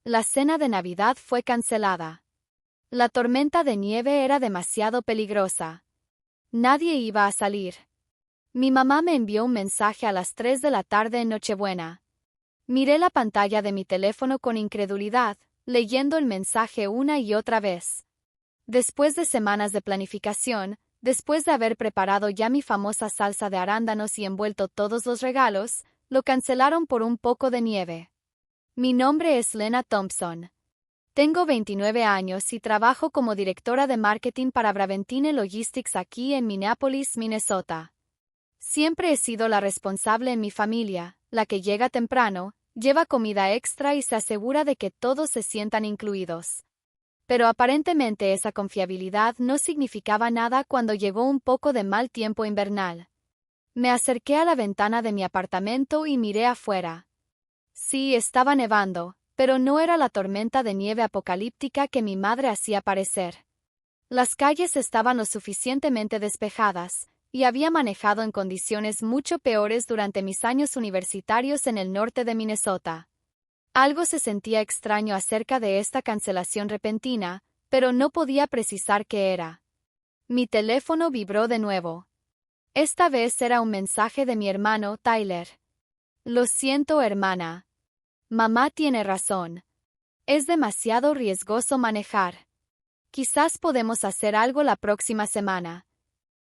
La cena de Navidad fue cancelada. La tormenta de nieve era demasiado peligrosa. Nadie iba a salir. Mi mamá me envió un mensaje a las 3 de la tarde en Nochebuena. Miré la pantalla de mi teléfono con incredulidad, leyendo el mensaje una y otra vez. Después de semanas de planificación, después de haber preparado ya mi famosa salsa de arándanos y envuelto todos los regalos, lo cancelaron por un poco de nieve. Mi nombre es Lena Thompson. Tengo 29 años y trabajo como directora de marketing para Braventine Logistics aquí en Minneapolis, Minnesota. Siempre he sido la responsable en mi familia, la que llega temprano, lleva comida extra y se asegura de que todos se sientan incluidos. Pero aparentemente esa confiabilidad no significaba nada cuando llegó un poco de mal tiempo invernal. Me acerqué a la ventana de mi apartamento y miré afuera. Sí, estaba nevando, pero no era la tormenta de nieve apocalíptica que mi madre hacía parecer. Las calles estaban lo suficientemente despejadas, y había manejado en condiciones mucho peores durante mis años universitarios en el norte de Minnesota. Algo se sentía extraño acerca de esta cancelación repentina, pero no podía precisar qué era. Mi teléfono vibró de nuevo. Esta vez era un mensaje de mi hermano, Tyler. Lo siento, hermana. Mamá tiene razón. Es demasiado riesgoso manejar. Quizás podemos hacer algo la próxima semana.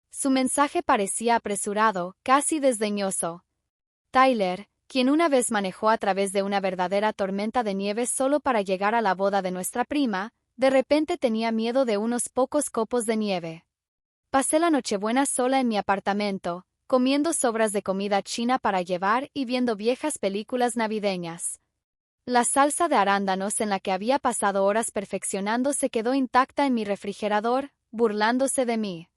Su mensaje parecía apresurado, casi desdeñoso. Tyler, quien una vez manejó a través de una verdadera tormenta de nieve solo para llegar a la boda de nuestra prima, de repente tenía miedo de unos pocos copos de nieve. Pasé la Nochebuena sola en mi apartamento, comiendo sobras de comida china para llevar y viendo viejas películas navideñas. La salsa de arándanos en la que había pasado horas perfeccionando se quedó intacta en mi refrigerador, burlándose de mí.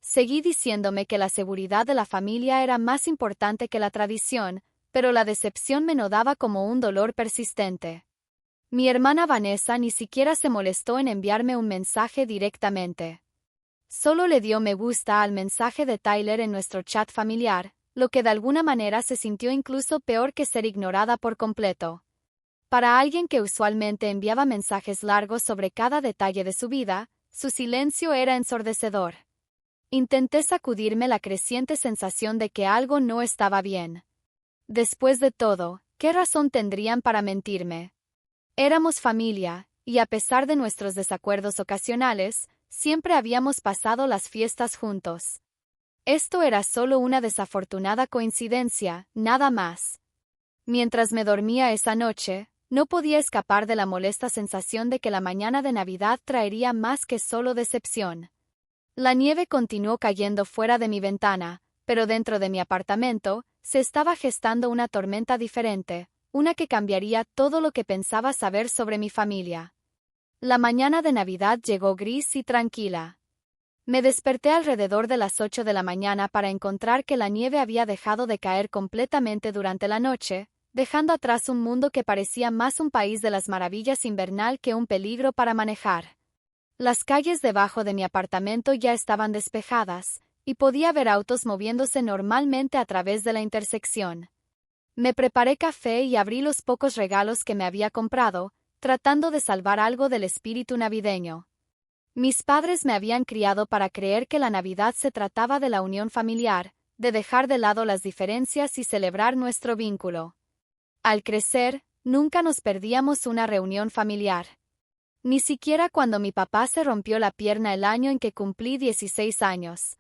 Seguí diciéndome que la seguridad de la familia era más importante que la tradición, pero la decepción me nodaba como un dolor persistente. Mi hermana Vanessa ni siquiera se molestó en enviarme un mensaje directamente. Solo le dio me gusta al mensaje de Tyler en nuestro chat familiar, lo que de alguna manera se sintió incluso peor que ser ignorada por completo. Para alguien que usualmente enviaba mensajes largos sobre cada detalle de su vida, su silencio era ensordecedor. Intenté sacudirme la creciente sensación de que algo no estaba bien. Después de todo, ¿qué razón tendrían para mentirme? Éramos familia, y a pesar de nuestros desacuerdos ocasionales, siempre habíamos pasado las fiestas juntos. Esto era solo una desafortunada coincidencia, nada más. Mientras me dormía esa noche, no podía escapar de la molesta sensación de que la mañana de Navidad traería más que solo decepción. La nieve continuó cayendo fuera de mi ventana, pero dentro de mi apartamento, se estaba gestando una tormenta diferente, una que cambiaría todo lo que pensaba saber sobre mi familia. La mañana de Navidad llegó gris y tranquila. Me desperté alrededor de las 8 de la mañana para encontrar que la nieve había dejado de caer completamente durante la noche, dejando atrás un mundo que parecía más un país de las maravillas invernal que un peligro para manejar. Las calles debajo de mi apartamento ya estaban despejadas, y podía ver autos moviéndose normalmente a través de la intersección. Me preparé café y abrí los pocos regalos que me había comprado, tratando de salvar algo del espíritu navideño. Mis padres me habían criado para creer que la Navidad se trataba de la unión familiar, de dejar de lado las diferencias y celebrar nuestro vínculo. Al crecer, nunca nos perdíamos una reunión familiar. Ni siquiera cuando mi papá se rompió la pierna el año en que cumplí 16 años.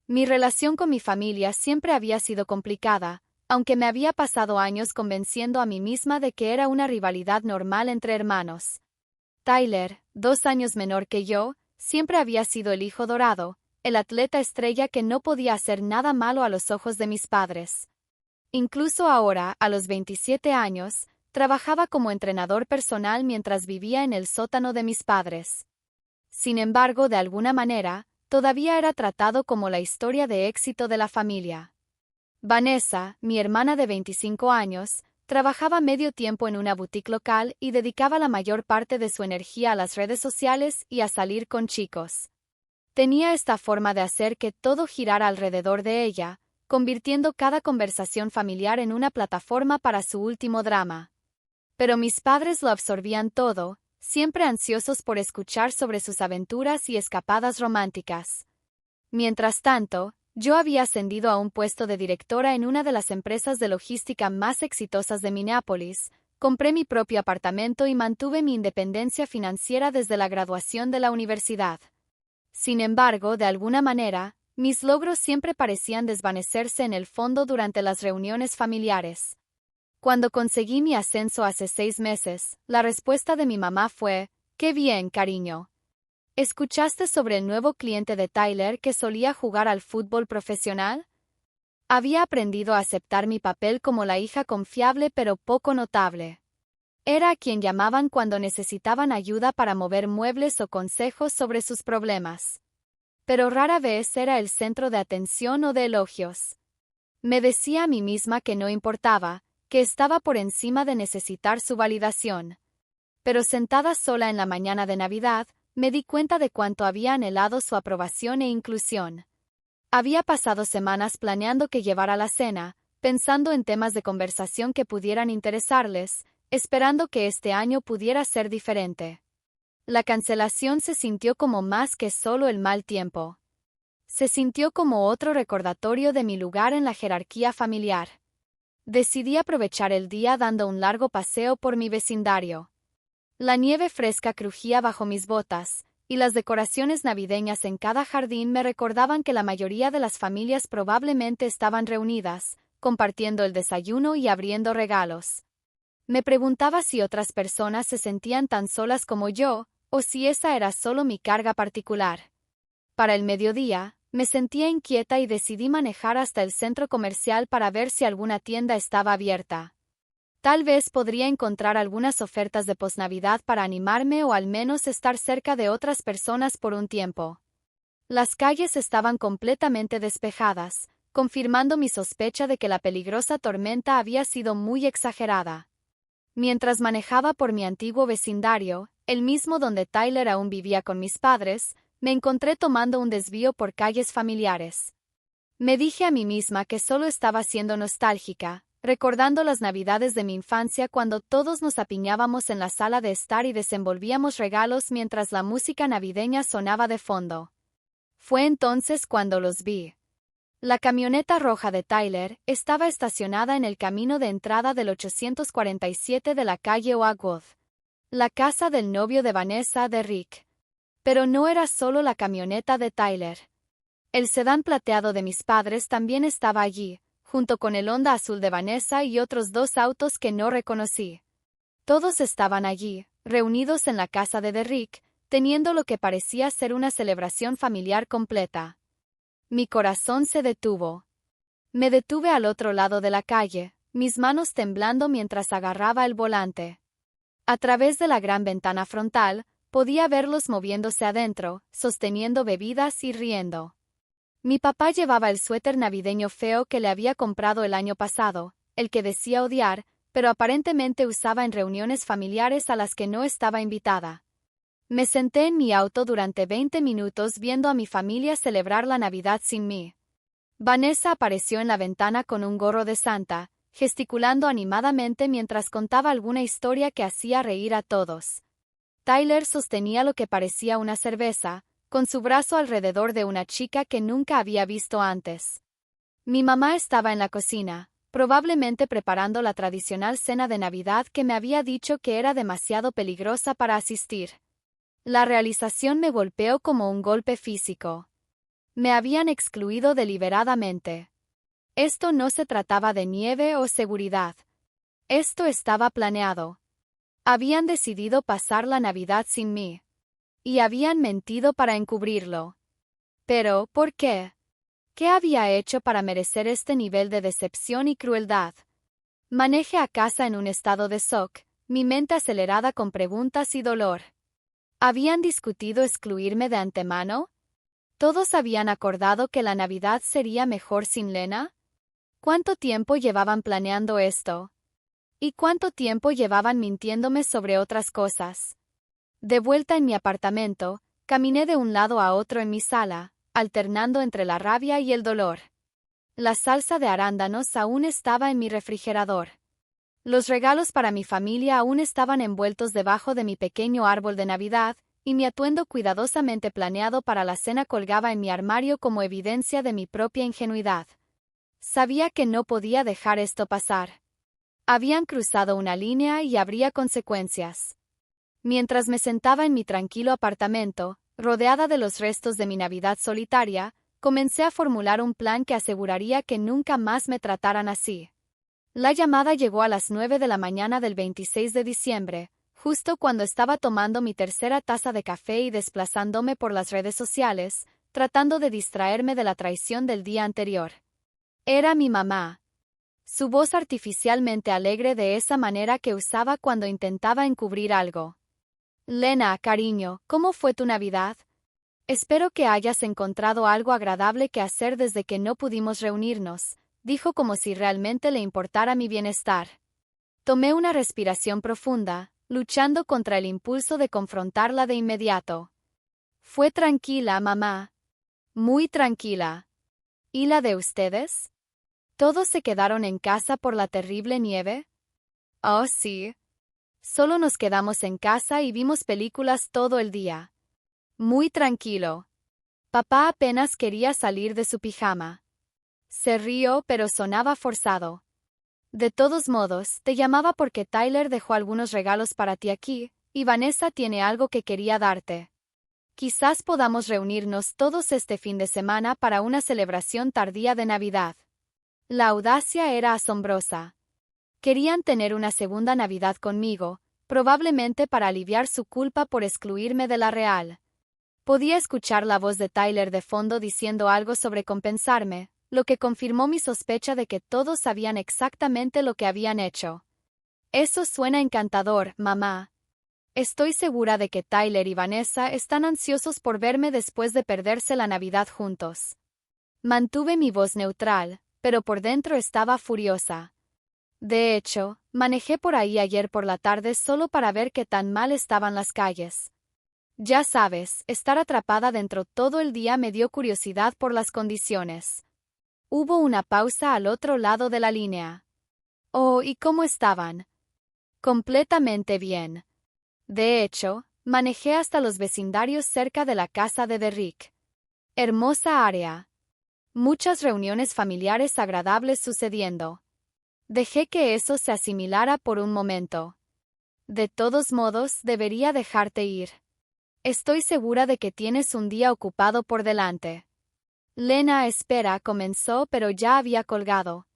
Mi relación con mi familia siempre había sido complicada, aunque me había pasado años convenciendo a mí misma de que era una rivalidad normal entre hermanos. Tyler, 2 años menor que yo, siempre había sido el hijo dorado, el atleta estrella que no podía hacer nada malo a los ojos de mis padres. Incluso ahora, a los 27 años, trabajaba como entrenador personal mientras vivía en el sótano de mis padres. Sin embargo, de alguna manera, todavía era tratado como la historia de éxito de la familia. Vanessa, mi hermana de 25 años, trabajaba medio tiempo en una boutique local y dedicaba la mayor parte de su energía a las redes sociales y a salir con chicos. Tenía esta forma de hacer que todo girara alrededor de ella, convirtiendo cada conversación familiar en una plataforma para su último drama. Pero mis padres lo absorbían todo, siempre ansiosos por escuchar sobre sus aventuras y escapadas románticas. Mientras tanto, yo había ascendido a un puesto de directora en una de las empresas de logística más exitosas de Minneapolis, compré mi propio apartamento y mantuve mi independencia financiera desde la graduación de la universidad. Sin embargo, de alguna manera, mis logros siempre parecían desvanecerse en el fondo durante las reuniones familiares. Cuando conseguí mi ascenso hace 6 meses, la respuesta de mi mamá fue: «¡Qué bien, cariño! ¿Escuchaste sobre el nuevo cliente de Tyler que solía jugar al fútbol profesional?». Había aprendido a aceptar mi papel como la hija confiable pero poco notable. Era a quien llamaban cuando necesitaban ayuda para mover muebles o consejos sobre sus problemas. Pero rara vez era el centro de atención o de elogios. Me decía a mí misma que no importaba, que estaba por encima de necesitar su validación. Pero sentada sola en la mañana de Navidad, me di cuenta de cuánto había anhelado su aprobación e inclusión. Había pasado semanas planeando qué llevar a la cena, pensando en temas de conversación que pudieran interesarles, esperando que este año pudiera ser diferente. La cancelación se sintió como más que solo el mal tiempo. Se sintió como otro recordatorio de mi lugar en la jerarquía familiar. Decidí aprovechar el día dando un largo paseo por mi vecindario. La nieve fresca crujía bajo mis botas, y las decoraciones navideñas en cada jardín me recordaban que la mayoría de las familias probablemente estaban reunidas, compartiendo el desayuno y abriendo regalos. Me preguntaba si otras personas se sentían tan solas como yo, o si esa era solo mi carga particular. Para el mediodía, me sentía inquieta y decidí manejar hasta el centro comercial para ver si alguna tienda estaba abierta. Tal vez podría encontrar algunas ofertas de posnavidad para animarme o al menos estar cerca de otras personas por un tiempo. Las calles estaban completamente despejadas, confirmando mi sospecha de que la peligrosa tormenta había sido muy exagerada. Mientras manejaba por mi antiguo vecindario, el mismo donde Tyler aún vivía con mis padres, me encontré tomando un desvío por calles familiares. Me dije a mí misma que solo estaba siendo nostálgica, recordando las navidades de mi infancia cuando todos nos apiñábamos en la sala de estar y desenvolvíamos regalos mientras la música navideña sonaba de fondo. Fue entonces cuando los vi. La camioneta roja de Tyler estaba estacionada en el camino de entrada del 847 de la calle Oakwood, la casa del novio de Vanessa, de Rick. Pero no era solo la camioneta de Tyler. El sedán plateado de mis padres también estaba allí, junto con el Honda azul de Vanessa y otros 2 autos que no reconocí. Todos estaban allí, reunidos en la casa de Rick, teniendo lo que parecía ser una celebración familiar completa. Mi corazón se detuvo. Me detuve al otro lado de la calle, mis manos temblando mientras agarraba el volante. A través de la gran ventana frontal, podía verlos moviéndose adentro, sosteniendo bebidas y riendo. Mi papá llevaba el suéter navideño feo que le había comprado el año pasado, el que decía odiar, pero aparentemente usaba en reuniones familiares a las que no estaba invitada. Me senté en mi auto durante 20 minutos viendo a mi familia celebrar la Navidad sin mí. Vanessa apareció en la ventana con un gorro de Santa, gesticulando animadamente mientras contaba alguna historia que hacía reír a todos. Tyler sostenía lo que parecía una cerveza, con su brazo alrededor de una chica que nunca había visto antes. Mi mamá estaba en la cocina, probablemente preparando la tradicional cena de Navidad que me había dicho que era demasiado peligrosa para asistir. La realización me golpeó como un golpe físico. Me habían excluido deliberadamente. Esto no se trataba de nieve o seguridad. Esto estaba planeado. Habían decidido pasar la Navidad sin mí. Y habían mentido para encubrirlo. Pero, ¿por qué? ¿Qué había hecho para merecer este nivel de decepción y crueldad? Manejé a casa en un estado de shock, mi mente acelerada con preguntas y dolor. ¿Habían discutido excluirme de antemano? ¿Todos habían acordado que la Navidad sería mejor sin Lena? ¿Cuánto tiempo llevaban planeando esto? ¿Y cuánto tiempo llevaban mintiéndome sobre otras cosas? De vuelta en mi apartamento, caminé de un lado a otro en mi sala, alternando entre la rabia y el dolor. La salsa de arándanos aún estaba en mi refrigerador. Los regalos para mi familia aún estaban envueltos debajo de mi pequeño árbol de Navidad, y mi atuendo cuidadosamente planeado para la cena colgaba en mi armario como evidencia de mi propia ingenuidad. Sabía que no podía dejar esto pasar. Habían cruzado una línea y habría consecuencias. Mientras me sentaba en mi tranquilo apartamento, rodeada de los restos de mi Navidad solitaria, comencé a formular un plan que aseguraría que nunca más me trataran así. La llamada llegó a las 9 de la mañana del 26 de diciembre, justo cuando estaba tomando mi tercera taza de café y desplazándome por las redes sociales, tratando de distraerme de la traición del día anterior. Era mi mamá. Su voz artificialmente alegre de esa manera que usaba cuando intentaba encubrir algo. Lena, cariño, ¿cómo fue tu Navidad? Espero que hayas encontrado algo agradable que hacer desde que no pudimos reunirnos, dijo como si realmente le importara mi bienestar. Tomé una respiración profunda, luchando contra el impulso de confrontarla de inmediato. Fue tranquila, mamá. Muy tranquila. ¿Y la de ustedes? ¿Todos se quedaron en casa por la terrible nieve? Oh, sí. Solo nos quedamos en casa y vimos películas todo el día. Muy tranquilo. Papá apenas quería salir de su pijama. Se rió, pero sonaba forzado. De todos modos, te llamaba porque Tyler dejó algunos regalos para ti aquí, y Vanessa tiene algo que quería darte. Quizás podamos reunirnos todos este fin de semana para una celebración tardía de Navidad. La audacia era asombrosa. Querían tener una segunda Navidad conmigo, probablemente para aliviar su culpa por excluirme de la real. Podía escuchar la voz de Tyler de fondo diciendo algo sobre compensarme, lo que confirmó mi sospecha de que todos sabían exactamente lo que habían hecho. Eso suena encantador, mamá. Estoy segura de que Tyler y Vanessa están ansiosos por verme después de perderse la Navidad juntos. Mantuve mi voz neutral, pero por dentro estaba furiosa. De hecho, manejé por ahí ayer por la tarde solo para ver qué tan mal estaban las calles. Ya sabes, estar atrapada dentro todo el día me dio curiosidad por las condiciones. Hubo una pausa al otro lado de la línea. Oh, ¿y cómo estaban? Completamente bien. De hecho, manejé hasta los vecindarios cerca de la casa de Derrick. Hermosa área. Muchas reuniones familiares agradables sucediendo. Dejé que eso se asimilara por un momento. De todos modos, debería dejarte ir. Estoy segura de que tienes un día ocupado por delante. Lena, espera, comenzó, pero ya había colgado.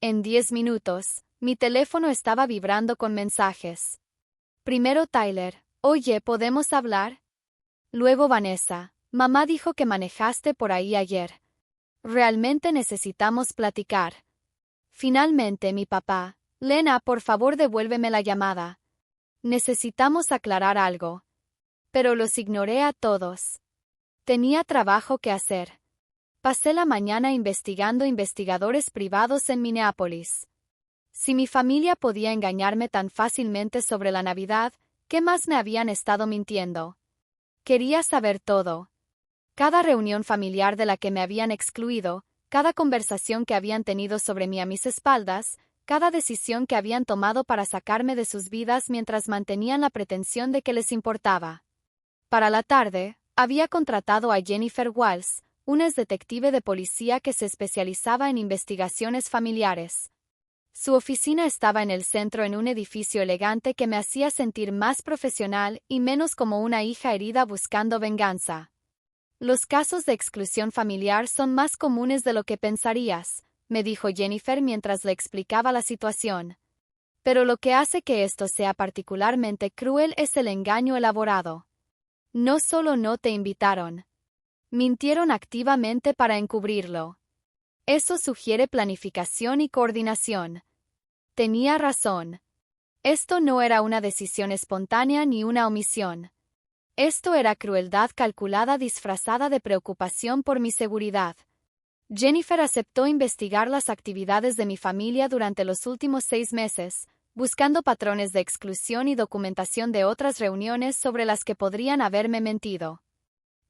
En 10 minutos, mi teléfono estaba vibrando con mensajes. Primero Tyler, oye, ¿podemos hablar? Luego Vanessa, mamá dijo que manejaste por ahí ayer. Realmente necesitamos platicar. Finalmente mi papá, Lena, por favor devuélveme la llamada. Necesitamos aclarar algo. Pero los ignoré a todos. Tenía trabajo que hacer. Pasé la mañana investigando investigadores privados en Minneapolis. Si mi familia podía engañarme tan fácilmente sobre la Navidad, ¿qué más me habían estado mintiendo? Quería saber todo. Cada reunión familiar de la que me habían excluido, cada conversación que habían tenido sobre mí a mis espaldas, cada decisión que habían tomado para sacarme de sus vidas mientras mantenían la pretensión de que les importaba. Para la tarde, había contratado a Jennifer Walls, una exdetective de policía que se especializaba en investigaciones familiares. Su oficina estaba en el centro en un edificio elegante que me hacía sentir más profesional y menos como una hija herida buscando venganza. Los casos de exclusión familiar son más comunes de lo que pensarías, me dijo Jennifer mientras le explicaba la situación. Pero lo que hace que esto sea particularmente cruel es el engaño elaborado. No solo no te invitaron. Mintieron activamente para encubrirlo. Eso sugiere planificación y coordinación. Tenía razón. Esto no era una decisión espontánea ni una omisión. Esto era crueldad calculada disfrazada de preocupación por mi seguridad. Jennifer aceptó investigar las actividades de mi familia durante los últimos 6 meses, buscando patrones de exclusión y documentación de otras reuniones sobre las que podrían haberme mentido.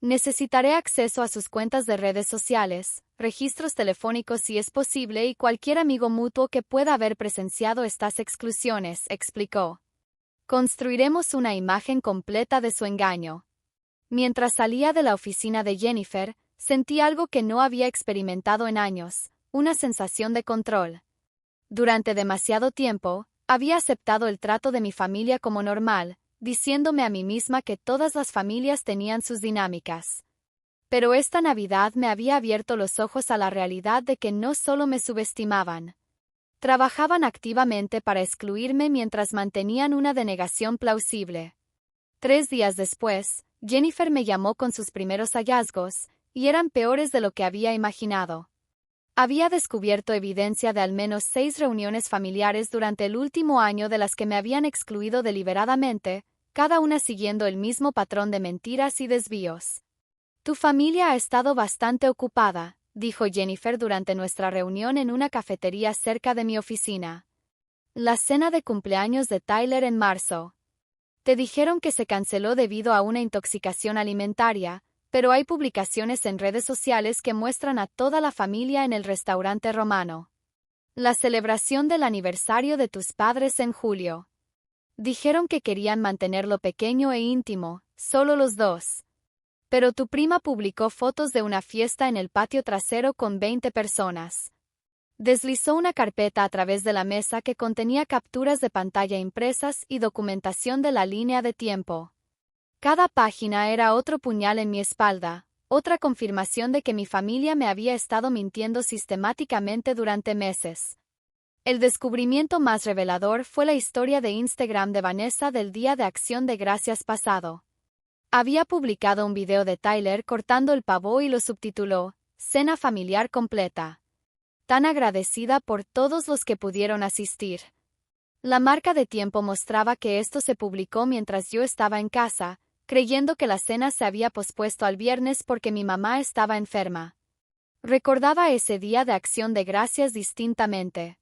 Necesitaré acceso a sus cuentas de redes sociales, registros telefónicos si es posible y cualquier amigo mutuo que pueda haber presenciado estas exclusiones, explicó. Construiremos una imagen completa de su engaño. Mientras salía de la oficina de Jennifer, sentí algo que no había experimentado en años, una sensación de control. Durante demasiado tiempo, había aceptado el trato de mi familia como normal, diciéndome a mí misma que todas las familias tenían sus dinámicas. Pero esta Navidad me había abierto los ojos a la realidad de que no solo me subestimaban. Trabajaban activamente para excluirme mientras mantenían una denegación plausible. 3 días después, Jennifer me llamó con sus primeros hallazgos, y eran peores de lo que había imaginado. Había descubierto evidencia de al menos 6 reuniones familiares durante el último año de las que me habían excluido deliberadamente, cada una siguiendo el mismo patrón de mentiras y desvíos. Tu familia ha estado bastante ocupada, dijo Jennifer durante nuestra reunión en una cafetería cerca de mi oficina. La cena de cumpleaños de Tyler en marzo. Te dijeron que se canceló debido a una intoxicación alimentaria, pero hay publicaciones en redes sociales que muestran a toda la familia en el restaurante romano. La celebración del aniversario de tus padres en julio. Dijeron que querían mantenerlo pequeño e íntimo, solo los dos. Pero tu prima publicó fotos de una fiesta en el patio trasero con 20 personas. Deslizó una carpeta a través de la mesa que contenía capturas de pantalla impresas y documentación de la línea de tiempo. Cada página era otro puñal en mi espalda, otra confirmación de que mi familia me había estado mintiendo sistemáticamente durante meses. El descubrimiento más revelador fue la historia de Instagram de Vanessa del Día de Acción de Gracias pasado. Había publicado un video de Tyler cortando el pavo y lo subtituló, Cena familiar completa. Tan agradecida por todos los que pudieron asistir. La marca de tiempo mostraba que esto se publicó mientras yo estaba en casa, creyendo que la cena se había pospuesto al viernes porque mi mamá estaba enferma. Recordaba ese día de acción de gracias distintamente.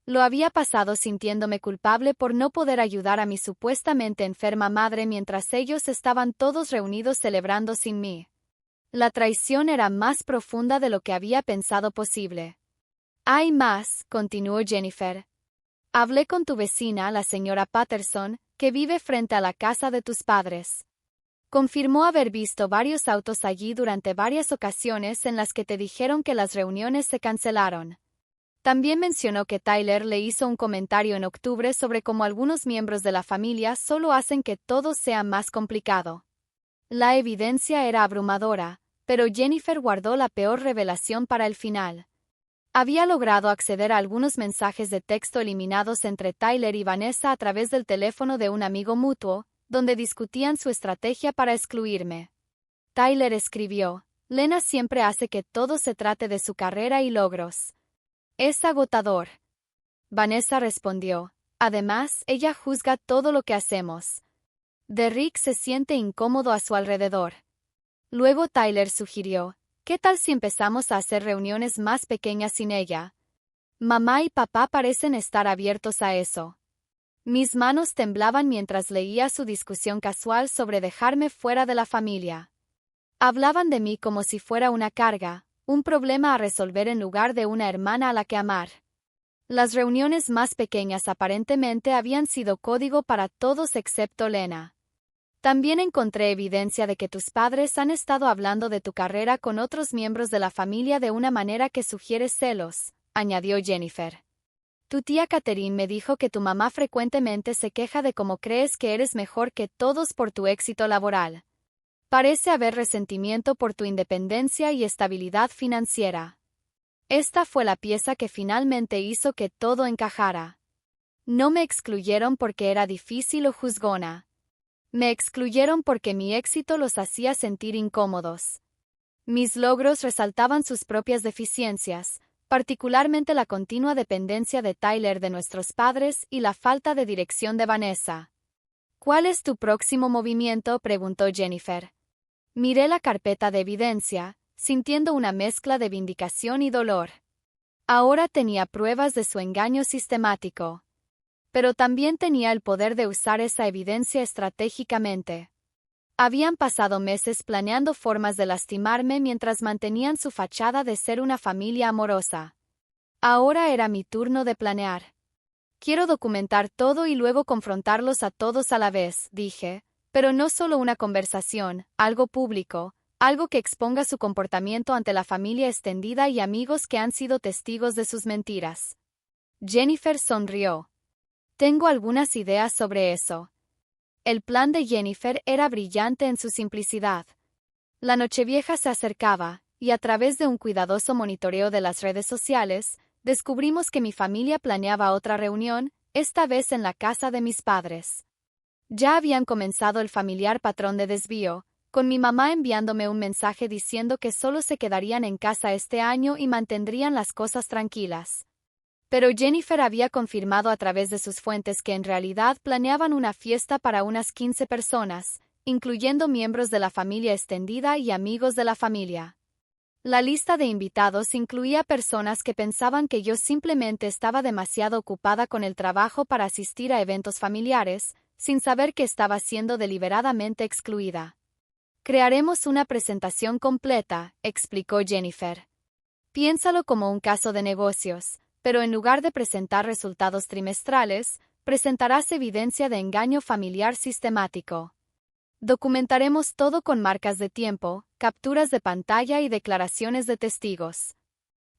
Lo había pasado sintiéndome culpable por no poder ayudar a mi supuestamente enferma madre mientras ellos estaban todos reunidos celebrando sin mí. La traición era más profunda de lo que había pensado posible. Hay más, continuó Jennifer. Hablé con tu vecina, la señora Patterson, que vive frente a la casa de tus padres. Confirmó haber visto varios autos allí durante varias ocasiones en las que te dijeron que las reuniones se cancelaron. También mencionó que Tyler le hizo un comentario en octubre sobre cómo algunos miembros de la familia solo hacen que todo sea más complicado. La evidencia era abrumadora, pero Jennifer guardó la peor revelación para el final. Había logrado acceder a algunos mensajes de texto eliminados entre Tyler y Vanessa a través del teléfono de un amigo mutuo, donde discutían su estrategia para excluirme. Tyler escribió, Lena siempre hace que todo se trate de su carrera y logros. Es agotador. Vanessa respondió, además, ella juzga todo lo que hacemos. Derrick se siente incómodo a su alrededor. Luego Tyler sugirió, ¿qué tal si empezamos a hacer reuniones más pequeñas sin ella? Mamá y papá parecen estar abiertos a eso. Mis manos temblaban mientras leía su discusión casual sobre dejarme fuera de la familia. Hablaban de mí como si fuera una carga, un problema a resolver en lugar de una hermana a la que amar. Las reuniones más pequeñas aparentemente habían sido código para todos excepto Lena. También encontré evidencia de que tus padres han estado hablando de tu carrera con otros miembros de la familia de una manera que sugiere celos, añadió Jennifer. Tu tía Catherine me dijo que tu mamá frecuentemente se queja de cómo crees que eres mejor que todos por tu éxito laboral. Parece haber resentimiento por tu independencia y estabilidad financiera. Esta fue la pieza que finalmente hizo que todo encajara. No me excluyeron porque era difícil o juzgona. Me excluyeron porque mi éxito los hacía sentir incómodos. Mis logros resaltaban sus propias deficiencias, particularmente la continua dependencia de Tyler de nuestros padres y la falta de dirección de Vanessa. ¿Cuál es tu próximo movimiento?, preguntó Jennifer. Miré la carpeta de evidencia, sintiendo una mezcla de vindicación y dolor. Ahora tenía pruebas de su engaño sistemático. Pero también tenía el poder de usar esa evidencia estratégicamente. Habían pasado meses planeando formas de lastimarme mientras mantenían su fachada de ser una familia amorosa. Ahora era mi turno de planear. Quiero documentar todo y luego confrontarlos a todos a la vez, dije, pero no solo una conversación, algo público, algo que exponga su comportamiento ante la familia extendida y amigos que han sido testigos de sus mentiras. Jennifer sonrió. Tengo algunas ideas sobre eso. El plan de Jennifer era brillante en su simplicidad. La Nochevieja se acercaba, y a través de un cuidadoso monitoreo de las redes sociales, descubrimos que mi familia planeaba otra reunión, esta vez en la casa de mis padres. Ya habían comenzado el familiar patrón de desvío, con mi mamá enviándome un mensaje diciendo que solo se quedarían en casa este año y mantendrían las cosas tranquilas. Pero Jennifer había confirmado a través de sus fuentes que en realidad planeaban una fiesta para unas 15 personas, incluyendo miembros de la familia extendida y amigos de la familia. La lista de invitados incluía personas que pensaban que yo simplemente estaba demasiado ocupada con el trabajo para asistir a eventos familiares, sin saber que estaba siendo deliberadamente excluida. Crearemos una presentación completa, explicó Jennifer. Piénsalo como un caso de negocios, pero en lugar de presentar resultados trimestrales, presentarás evidencia de engaño familiar sistemático. Documentaremos todo con marcas de tiempo, capturas de pantalla y declaraciones de testigos.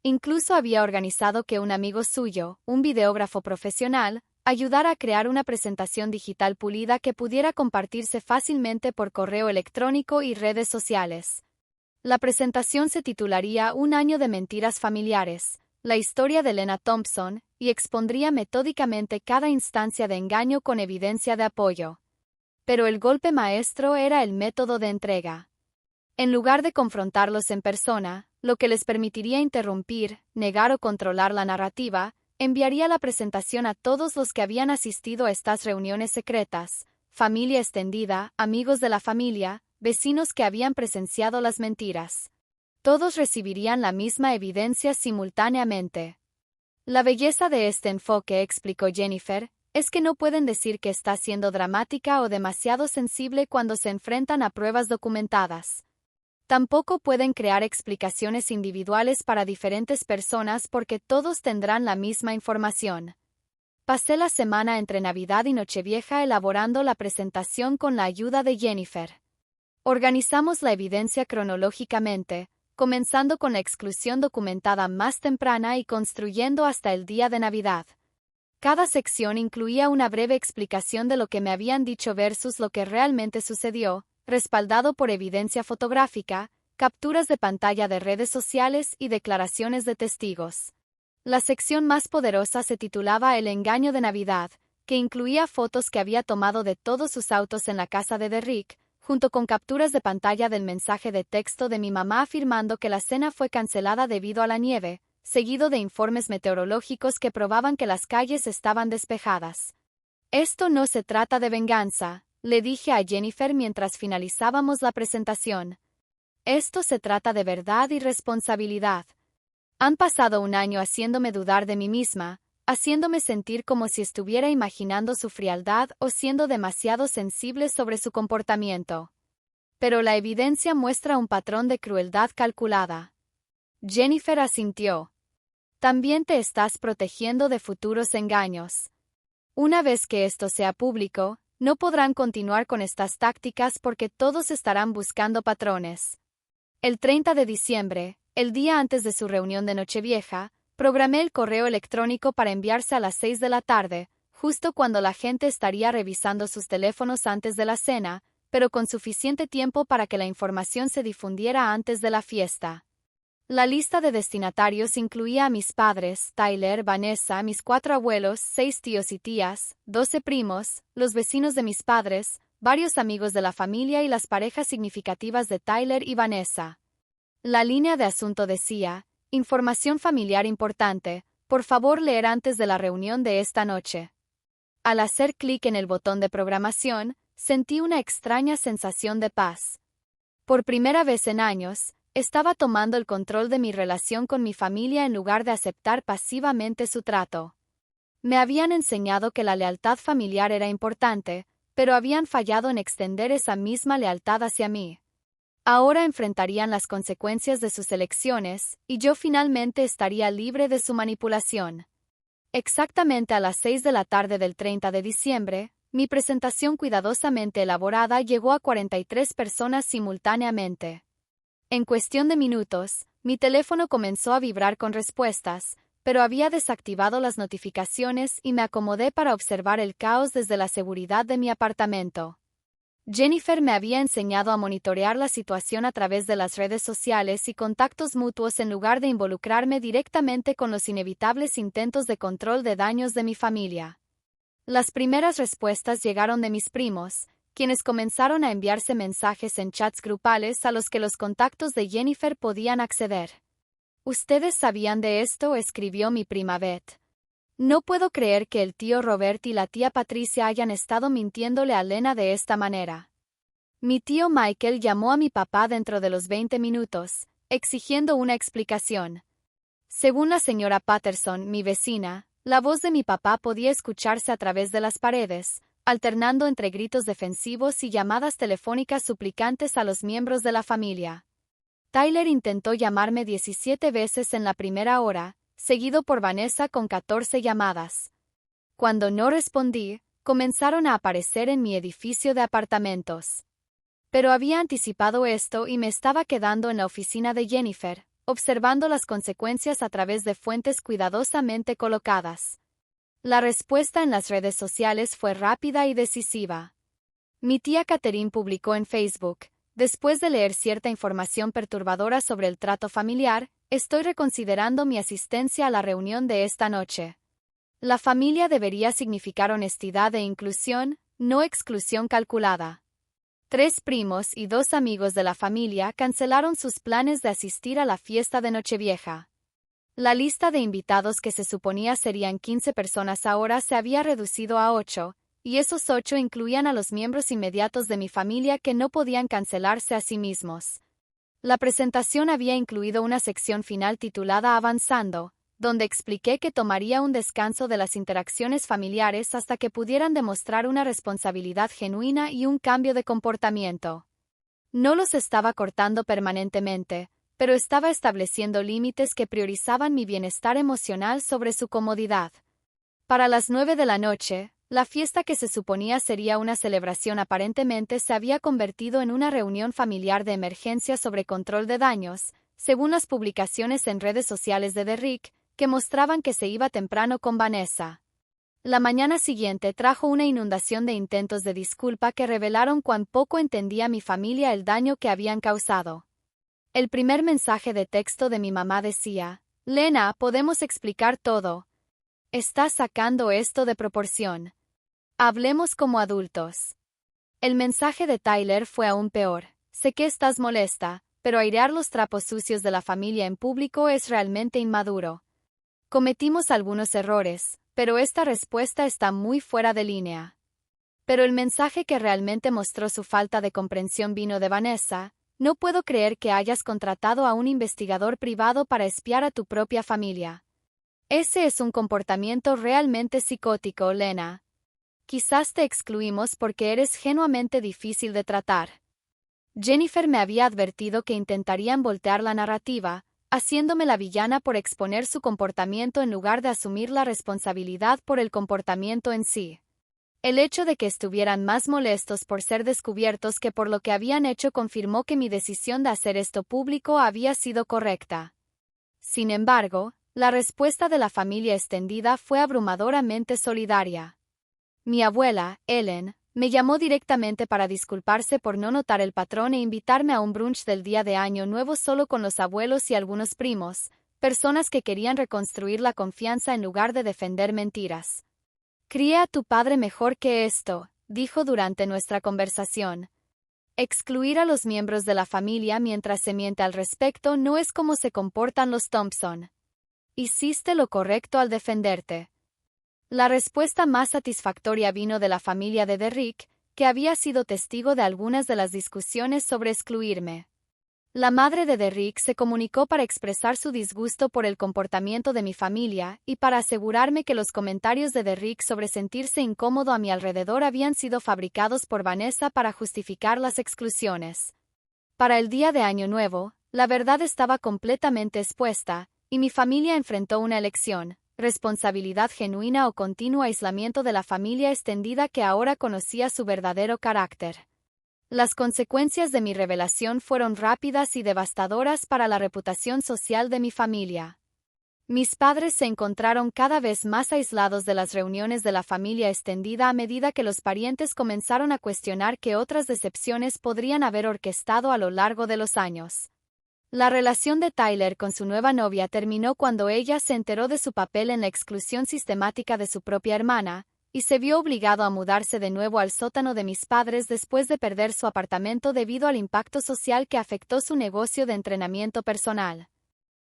Incluso había organizado que un amigo suyo, un videógrafo profesional, ayudara a crear una presentación digital pulida que pudiera compartirse fácilmente por correo electrónico y redes sociales. La presentación se titularía Un año de mentiras familiares, la historia de Lena Thompson, y expondría metódicamente cada instancia de engaño con evidencia de apoyo. Pero el golpe maestro era el método de entrega. En lugar de confrontarlos en persona, lo que les permitiría interrumpir, negar o controlar la narrativa, enviaría la presentación a todos los que habían asistido a estas reuniones secretas, familia extendida, amigos de la familia, vecinos que habían presenciado las mentiras. Todos recibirían la misma evidencia simultáneamente. La belleza de este enfoque, explicó Jennifer, es que no pueden decir que está siendo dramática o demasiado sensible cuando se enfrentan a pruebas documentadas. Tampoco pueden crear explicaciones individuales para diferentes personas porque todos tendrán la misma información. Pasé la semana entre Navidad y Nochevieja elaborando la presentación con la ayuda de Jennifer. Organizamos la evidencia cronológicamente, comenzando con la exclusión documentada más temprana y construyendo hasta el día de Navidad. Cada sección incluía una breve explicación de lo que me habían dicho versus lo que realmente sucedió, respaldado por evidencia fotográfica, capturas de pantalla de redes sociales y declaraciones de testigos. La sección más poderosa se titulaba El engaño de Navidad, que incluía fotos que había tomado de todos sus autos en la casa de Derrick, junto con capturas de pantalla del mensaje de texto de mi mamá afirmando que la cena fue cancelada debido a la nieve, seguido de informes meteorológicos que probaban que las calles estaban despejadas. Esto no se trata de venganza, le dije a Jennifer mientras finalizábamos la presentación. Esto se trata de verdad y responsabilidad. Han pasado un año haciéndome dudar de mí misma, haciéndome sentir como si estuviera imaginando su frialdad o siendo demasiado sensible sobre su comportamiento. Pero la evidencia muestra un patrón de crueldad calculada. Jennifer asintió. También te estás protegiendo de futuros engaños. Una vez que esto sea público, no podrán continuar con estas tácticas porque todos estarán buscando patrones. El 30 de diciembre, el día antes de su reunión de Nochevieja, programé el correo electrónico para enviarse a las 6 de la tarde, justo cuando la gente estaría revisando sus teléfonos antes de la cena, pero con suficiente tiempo para que la información se difundiera antes de la fiesta. La lista de destinatarios incluía a mis padres, Tyler, Vanessa, mis 4 abuelos, 6 tíos y tías, 12 primos, los vecinos de mis padres, varios amigos de la familia y las parejas significativas de Tyler y Vanessa. La línea de asunto decía: información familiar importante, por favor leer antes de la reunión de esta noche. Al hacer clic en el botón de programación, sentí una extraña sensación de paz. Por primera vez en años, estaba tomando el control de mi relación con mi familia en lugar de aceptar pasivamente su trato. Me habían enseñado que la lealtad familiar era importante, pero habían fallado en extender esa misma lealtad hacia mí. Ahora enfrentarían las consecuencias de sus elecciones, y yo finalmente estaría libre de su manipulación. Exactamente a las 6 de la tarde del 30 de diciembre, mi presentación cuidadosamente elaborada llegó a 43 personas simultáneamente. En cuestión de minutos, mi teléfono comenzó a vibrar con respuestas, pero había desactivado las notificaciones y me acomodé para observar el caos desde la seguridad de mi apartamento. Jennifer me había enseñado a monitorear la situación a través de las redes sociales y contactos mutuos en lugar de involucrarme directamente con los inevitables intentos de control de daños de mi familia. Las primeras respuestas llegaron de mis primos, quienes comenzaron a enviarse mensajes en chats grupales a los que los contactos de Jennifer podían acceder. ¿Ustedes sabían de esto?, escribió mi prima Beth. No puedo creer que el tío Robert y la tía Patricia hayan estado mintiéndole a Lena de esta manera. Mi tío Michael llamó a mi papá dentro de los 20 minutos, exigiendo una explicación. Según la señora Patterson, mi vecina, la voz de mi papá podía escucharse a través de las paredes, alternando entre gritos defensivos y llamadas telefónicas suplicantes a los miembros de la familia. Tyler intentó llamarme 17 veces en la primera hora, seguido por Vanessa con 14 llamadas. Cuando no respondí, comenzaron a aparecer en mi edificio de apartamentos. Pero había anticipado esto y me estaba quedando en la oficina de Jennifer, observando las consecuencias a través de fuentes cuidadosamente colocadas. La respuesta en las redes sociales fue rápida y decisiva. Mi tía Catherine publicó en Facebook: después de leer cierta información perturbadora sobre el trato familiar, estoy reconsiderando mi asistencia a la reunión de esta noche. La familia debería significar honestidad e inclusión, no exclusión calculada. 3 primos y 2 amigos de la familia cancelaron sus planes de asistir a la fiesta de Nochevieja. La lista de invitados, que se suponía serían 15 personas, ahora se había reducido a 8, y esos 8 incluían a los miembros inmediatos de mi familia que no podían cancelarse a sí mismos. La presentación había incluido una sección final titulada Avanzando, donde expliqué que tomaría un descanso de las interacciones familiares hasta que pudieran demostrar una responsabilidad genuina y un cambio de comportamiento. No los estaba cortando permanentemente, pero estaba estableciendo límites que priorizaban mi bienestar emocional sobre su comodidad. Para las 9 de la noche, la fiesta, que se suponía sería una celebración, aparentemente se había convertido en una reunión familiar de emergencia sobre control de daños, según las publicaciones en redes sociales de Derrick, que mostraban que se iba temprano con Vanessa. La mañana siguiente trajo una inundación de intentos de disculpa que revelaron cuán poco entendía mi familia el daño que habían causado. El primer mensaje de texto de mi mamá decía: Lena, podemos explicar todo. Estás sacando esto de proporción. Hablemos como adultos. El mensaje de Tyler fue aún peor: sé que estás molesta, pero airear los trapos sucios de la familia en público es realmente inmaduro. Cometimos algunos errores, pero esta respuesta está muy fuera de línea. Pero el mensaje que realmente mostró su falta de comprensión vino de Vanessa: no puedo creer que hayas contratado a un investigador privado para espiar a tu propia familia. Ese es un comportamiento realmente psicótico, Lena. Quizás te excluimos porque eres genuinamente difícil de tratar. Jennifer me había advertido que intentarían voltear la narrativa, haciéndome la villana por exponer su comportamiento en lugar de asumir la responsabilidad por el comportamiento en sí. El hecho de que estuvieran más molestos por ser descubiertos que por lo que habían hecho confirmó que mi decisión de hacer esto público había sido correcta. Sin embargo, la respuesta de la familia extendida fue abrumadoramente solidaria. Mi abuela, Ellen, me llamó directamente para disculparse por no notar el patrón e invitarme a un brunch del día de Año Nuevo solo con los abuelos y algunos primos, personas que querían reconstruir la confianza en lugar de defender mentiras. Crié a tu padre mejor que esto, dijo durante nuestra conversación. Excluir a los miembros de la familia mientras se miente al respecto no es como se comportan los Thompson. Hiciste lo correcto al defenderte. La respuesta más satisfactoria vino de la familia de Derrick, que había sido testigo de algunas de las discusiones sobre excluirme. La madre de Derrick se comunicó para expresar su disgusto por el comportamiento de mi familia y para asegurarme que los comentarios de Derrick sobre sentirse incómodo a mi alrededor habían sido fabricados por Vanessa para justificar las exclusiones. Para el día de Año Nuevo, la verdad estaba completamente expuesta, y mi familia enfrentó una elección: responsabilidad genuina o continuo aislamiento de la familia extendida que ahora conocía su verdadero carácter. Las consecuencias de mi revelación fueron rápidas y devastadoras para la reputación social de mi familia. Mis padres se encontraron cada vez más aislados de las reuniones de la familia extendida a medida que los parientes comenzaron a cuestionar qué otras decepciones podrían haber orquestado a lo largo de los años. La relación de Tyler con su nueva novia terminó cuando ella se enteró de su papel en la exclusión sistemática de su propia hermana, y se vio obligado a mudarse de nuevo al sótano de mis padres después de perder su apartamento debido al impacto social que afectó su negocio de entrenamiento personal.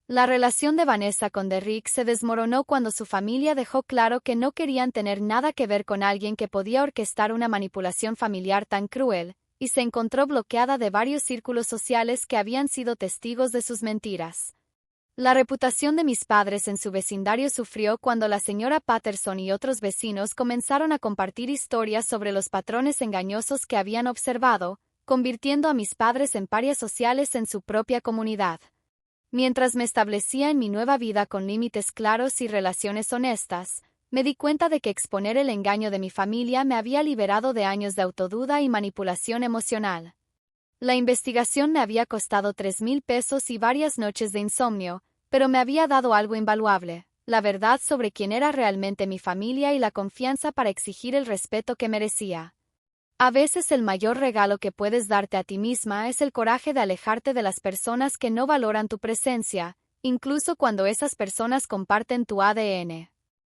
La relación de Vanessa con Derrick se desmoronó cuando su familia dejó claro que no querían tener nada que ver con alguien que podía orquestar una manipulación familiar tan cruel, y se encontró bloqueada de varios círculos sociales que habían sido testigos de sus mentiras. La reputación de mis padres en su vecindario sufrió cuando la señora Patterson y otros vecinos comenzaron a compartir historias sobre los patrones engañosos que habían observado, convirtiendo a mis padres en parias sociales en su propia comunidad. Mientras me establecía en mi nueva vida con límites claros y relaciones honestas, me di cuenta de que exponer el engaño de mi familia me había liberado de años de autoduda y manipulación emocional. La investigación me había costado $3,000 y varias noches de insomnio, pero me había dado algo invaluable: la verdad sobre quién era realmente mi familia y la confianza para exigir el respeto que merecía. A veces el mayor regalo que puedes darte a ti misma es el coraje de alejarte de las personas que no valoran tu presencia, incluso cuando esas personas comparten tu ADN.